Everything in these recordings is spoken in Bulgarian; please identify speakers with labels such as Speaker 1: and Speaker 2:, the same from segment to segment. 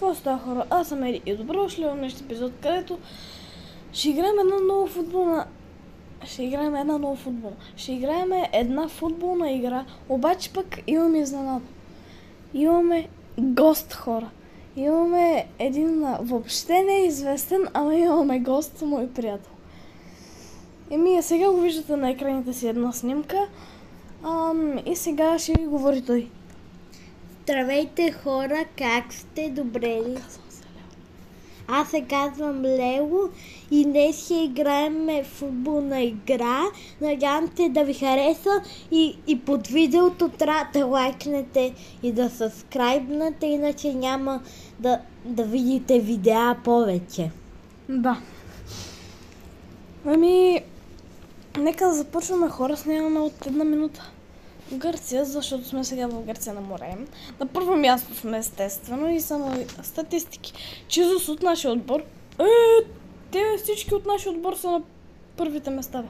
Speaker 1: Какво става, хора? Аз съм Ери и добро дошли в днешния епизод, където ще играем една нова футболна... Ще играем една футболна игра, обаче пък имаме изненада. Имаме гост, хора. Имаме един въобще неизвестен, ама имаме гост, мой приятел. Сега го виждате на екраните си една снимка. И сега ще ви говори той.
Speaker 2: Здравейте, хора, как сте? Добре ли? Аз се казвам Лело и днес ще играем футболна игра. Надявам се да ви хареса и под видеото трябва да лайкнете и да сабскрайбнете, иначе няма да видите видеа повече.
Speaker 1: Да. Нека да започваме, хора, снимаме от една минута. В Гърция, защото сме сега в Гърция на море. На първо място сме, естествено, и само статистики. Чизус от нашия отбор. Те всички от нашия отбор са на първите места.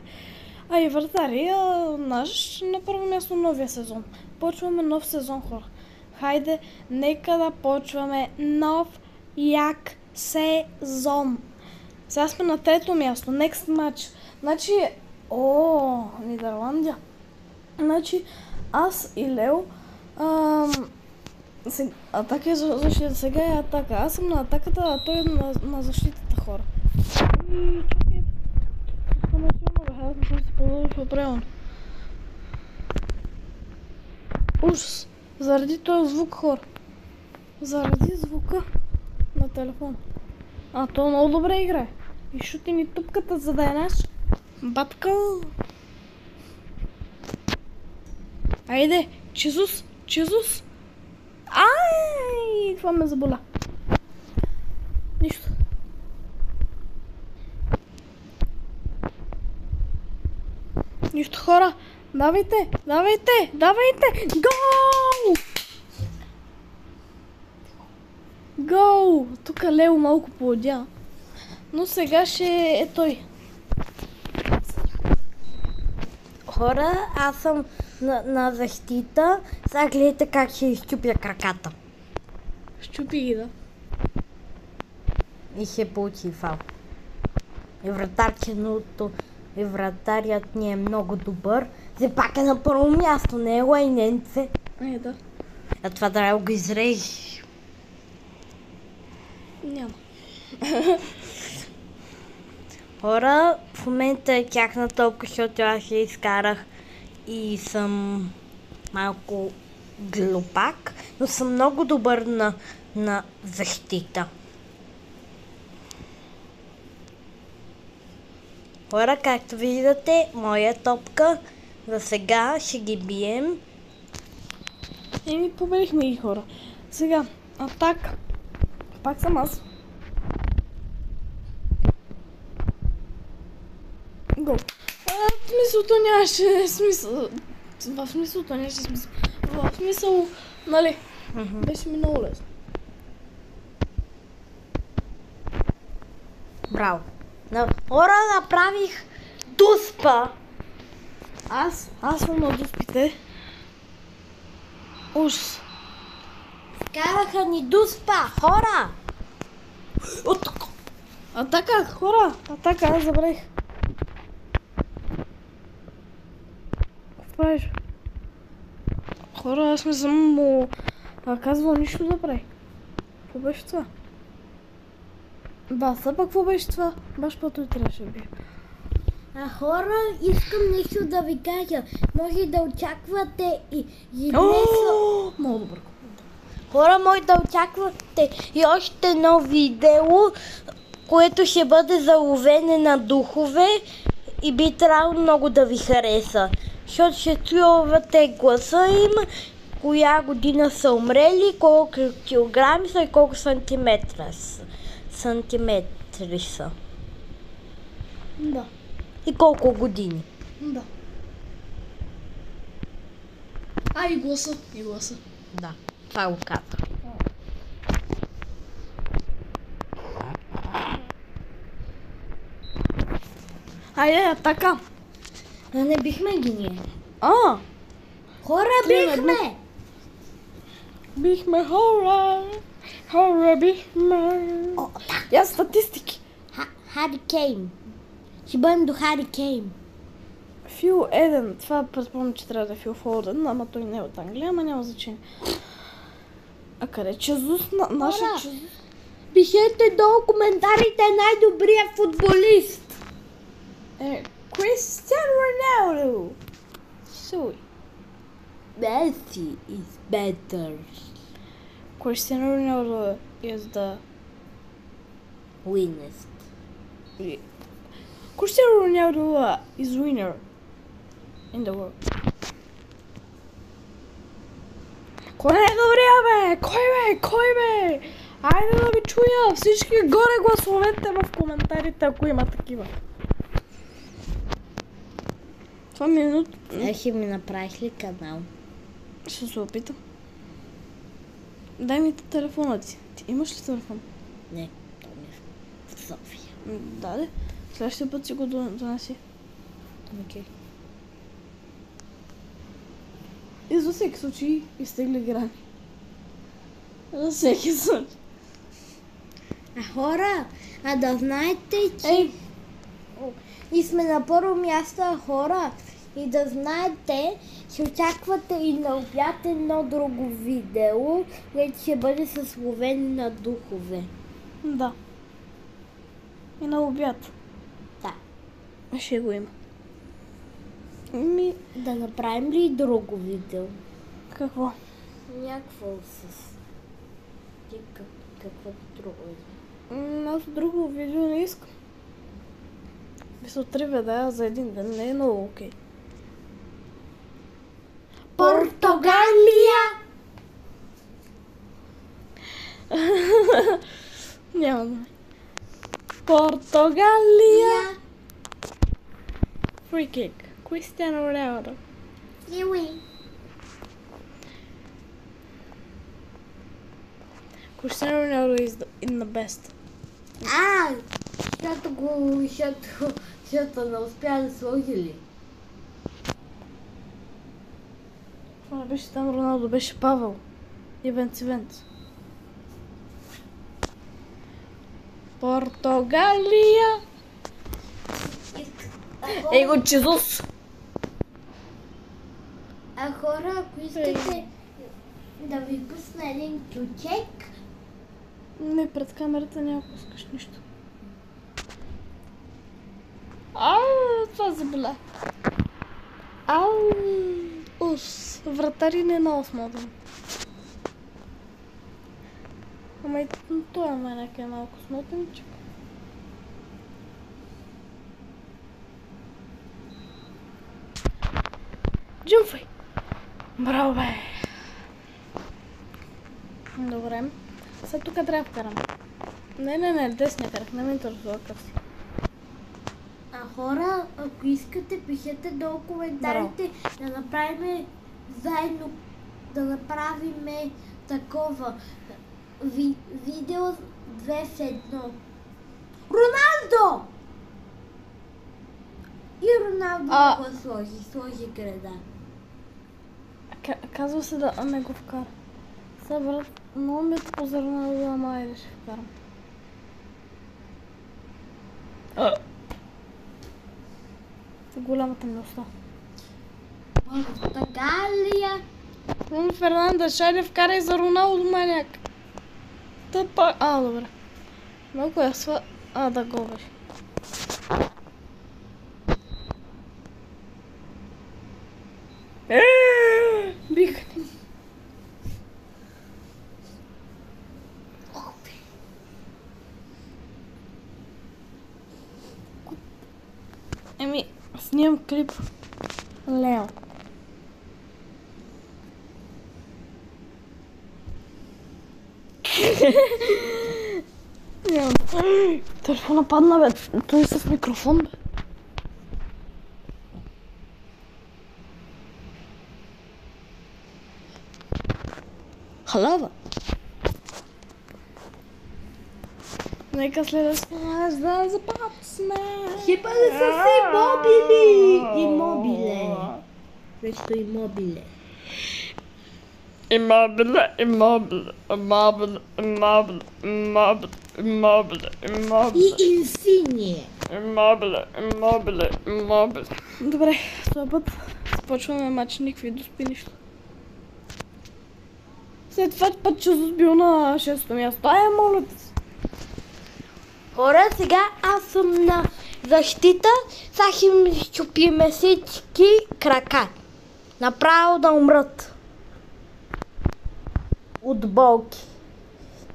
Speaker 1: И вратария наш на първо място новия сезон. Почваме нов сезон, хора. Хайде, нека да почваме нов як сезон. Сега сме на трето място. Next match. Значи, Нидерландия. Значи, аз и Лео, атака е защита, сега е атака. Аз съм на атаката, а той е на защитата, хора. И чакай, искаме силно, аз не съм се подължил правилно. Ужас, заради този звук, хора. Заради звука на телефон. То много добре играе. И шути ни тупката, за да е наш. Батка! Айде, Чизус! Ай, това ме заболя. Нищо. Нищо, хора. Давайте! Гоу! Тук Лео малко поудя. Но сега ще е той.
Speaker 2: Хора, аз съм на защита. Сега гледайте как ще изчупя краката.
Speaker 1: Щупи ги, да.
Speaker 2: И ще получи фал. И вратарят ни е много добър. Все пак е на първо място, не е лайненце.
Speaker 1: Да.
Speaker 2: А това трябва да го изрежеш.
Speaker 1: Няма.
Speaker 2: Хора, в момента е тяхна топка, защото аз я изкарах и съм малко глупак, но съм много добър на защита. Хора, както виждате, моя топка, за сега ще ги бием.
Speaker 1: Победихме ги, хора. Сега, атак. Пак съм аз. Гол. Смисълто нямаше смисъл. В смисълто нямаше смисъл. В смисъл, нали? Беше ми много лесно.
Speaker 2: Браво. Хора, направих дуспа.
Speaker 1: Аз съм на дуспите. Ужас.
Speaker 2: Вкараха ни дуспа, хора!
Speaker 1: Атака, хора! Атака, аз забравих. Какво правиш? Хора, аз не съм му казвал нищо да прави. Какво беше това? Баса, пък какво беше това? Баш пъто и трябваше да бие.
Speaker 2: Хора, искам нещо да ви кажа. Може да очаквате и днес...
Speaker 1: Много добър.
Speaker 2: Хора, може да очаквате и още едно видео, което ще бъде за ловене на духове и би трябвало много да ви хареса. Защото ще чувате гласа им, коя година са умрели, колко килограми са и колко сантиметри са.
Speaker 1: Да.
Speaker 2: И колко години.
Speaker 1: Да. И гласа.
Speaker 2: Да, това го казах.
Speaker 1: Айде, така.
Speaker 2: Не бихме ги ние.
Speaker 1: Хора,
Speaker 2: бихме!
Speaker 1: Бихме хора! Хораби. Я статистики.
Speaker 2: Хари Кейн. Ще бъдем до Хари Кейн.
Speaker 1: Фил Еден. Това предполагам, че трябва да е Фил Фолден, ама той не е от Англия, ама няма значение. А къде Чезус? Нашия Чезус?
Speaker 2: Пишете долу коментарите най-добрия футболист.
Speaker 1: Кристиан Роналдо. Суй.
Speaker 2: Messi is better.
Speaker 1: Cristiano Ronaldo is the
Speaker 2: Winnest.
Speaker 1: Cristiano Ronaldo is winner in the world. Кой е добрия, бе? Кой бе? Айде да ви чуя всички горе гласовете в коментарите, ако има такива. Това минут.
Speaker 2: Ще ми направиш ли канал?
Speaker 1: Ще се опитам. Дай ми телефона ти. Ти имаш ли телефон?
Speaker 2: Не, то ми е в София.
Speaker 1: Да. Следващия път си го донеси.
Speaker 2: Окей.
Speaker 1: И за всеки случай изтегли грани. За всеки случай.
Speaker 2: Хора, да знаете, че... И сме на първо място, хора. И да знаете, ще очаквате и на обяд едно друго видео, което ще бъде със ловени на духове.
Speaker 1: Да. И на обяд.
Speaker 2: Да.
Speaker 1: Ще го има.
Speaker 2: Да направим ли друго видео?
Speaker 1: Какво?
Speaker 2: Някакво с... Какво друго е?
Speaker 1: Аз друго видео не искам. Мисля, 3 видеа за един ден не е много окей.
Speaker 2: Португалия!
Speaker 1: Няма да. Португалия! Free kick. Cristiano Ronaldo.
Speaker 2: Иуи.
Speaker 1: Cristiano Ronaldo is in the best.
Speaker 2: Защото не успя да сложили.
Speaker 1: Това не беше там Роналдо, беше Павел. Ивент. Португалия! Его Чезус!
Speaker 2: Хора, ако искате да ви пусна един ключек...
Speaker 1: Не, пред камерата няма пускаш нищо. Това заболя. Вратари не е много смоден. Ама и той манек е малко смотенчик. Джумфай! Браво, бе! Добре. Сега тук трябва да вкарам. Не, десния карах, не ме интересува какъв си.
Speaker 2: Хора, ако искате, пишете долу коментарите да направим заедно, да направим такова видео 2 в 1. Роналдо! И Роналдо да го сложи града.
Speaker 1: Казва се да не го вкара. Сега брат, много ми е тъпо за Роналдо, ама айде ще вкарам. Голямата ми оста.
Speaker 2: Португалия.
Speaker 1: Фернандес, айде вкарай за Роналдо, маняк. Тъпа. Добре. Много е сва... Да, го беше. Бихни. Снимам клип. Лео. Телефона падна, бе. Той е с микрофон, бе. Халава. Нека следващия да започне.
Speaker 2: Ще бъде с Имобиле. Срещу Имобиле.
Speaker 1: Immobile, immobile, immobile, immobile, immobile, immobile, immobile.
Speaker 2: И инсиния.
Speaker 1: Immobile, immobile, immobile. Добре, този път започваме матч, никакви доспи, нищо. След това път Чезус бил на 6-то място. Моля те се.
Speaker 2: Хора, сега аз съм на защита. Сега ще ми щупиме всички крака. Направо да умрат. От болки.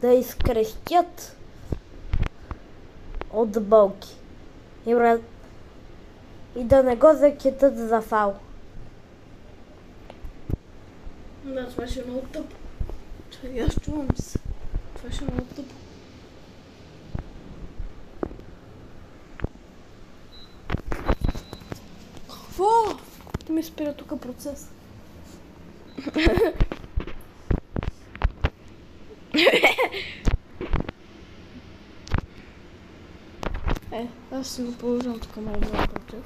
Speaker 2: Да изкрещят от болки. И да не го закитат за фал.
Speaker 1: Да, това ще е много тъпо. Чакай, аз чувам се. Това ще е много тъпо. Какво? Да ми спира тук процес. Аз си го положам тук малко процес.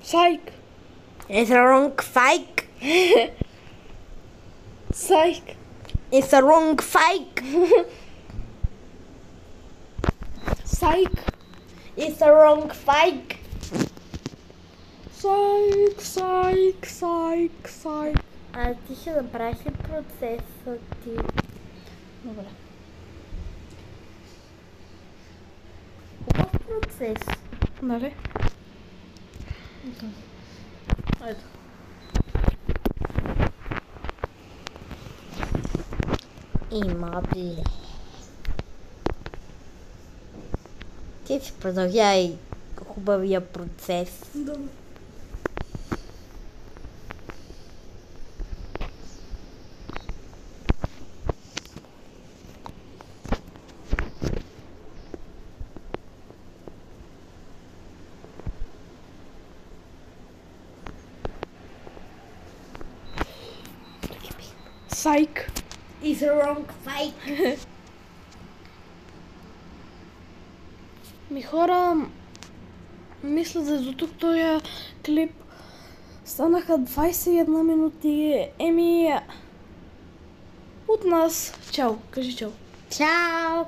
Speaker 1: Psych!
Speaker 2: It's a wrong fake.
Speaker 1: Psych!
Speaker 2: It's a wrong fake.
Speaker 1: Psych!
Speaker 2: It's a wrong fake.
Speaker 1: Psych, psych, psych, psych.
Speaker 2: А ти ще направиш ли процеса ти?
Speaker 1: Добре.
Speaker 2: Хубав процес.
Speaker 1: Нали? Ето.
Speaker 2: Има бле. Ти си продължай хубавия процес.
Speaker 1: Добре. Psych!
Speaker 2: It's a wrong fake.
Speaker 1: Ми хора, мисля за до тук този клип. Станаха 21 минути. От нас. Чао. Кажи чао.
Speaker 2: Чао!